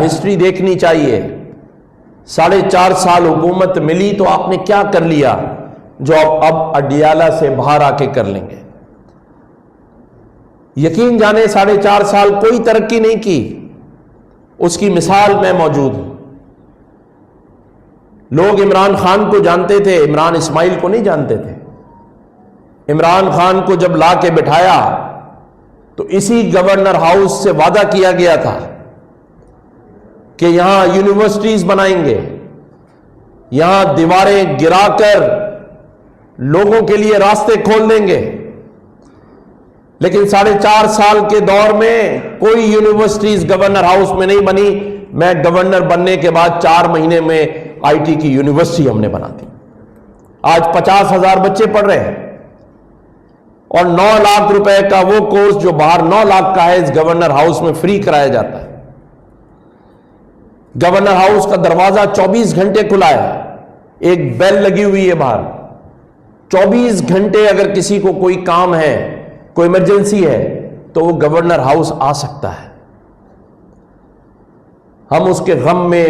History دیکھنی چاہیے. 4.5 سال حکومت ملی تو آپ نے کیا کر لیا جو اب اڈیالہ سے باہر آ کے کر لیں گے؟ یقین جانے 4.5 سال کوئی ترقی نہیں کی. اس کی مثال میں موجود ہوں. لوگ عمران خان کو جانتے تھے، عمران اسماعیل کو نہیں جانتے تھے. عمران خان کو جب لا کے بٹھایا تو اسی گورنر ہاؤس سے وعدہ کیا گیا تھا کہ یہاں یونیورسٹیز بنائیں گے، یہاں دیواریں گرا کر لوگوں کے لیے راستے کھول دیں گے. لیکن 4.5 سال کے دور میں کوئی یونیورسٹیز گورنر ہاؤس میں نہیں بنی. میں گورنر بننے کے بعد 4 مہینے میں آئی ٹی کی یونیورسٹی ہم نے بنا دی. آج 50,000 بچے پڑھ رہے ہیں اور 9 لاکھ روپے کا وہ کورس جو باہر 9 لاکھ کا ہے اس گورنر ہاؤس میں فری کرایا جاتا ہے. گورنر ہاؤس کا دروازہ 24 گھنٹے کھلا ہے. ایک بیل لگی ہوئی ہے باہر. 24 گھنٹے اگر کسی کو کوئی کام ہے، کوئی ایمرجنسی ہے تو وہ گورنر ہاؤس آ سکتا ہے. ہم اس کے غم میں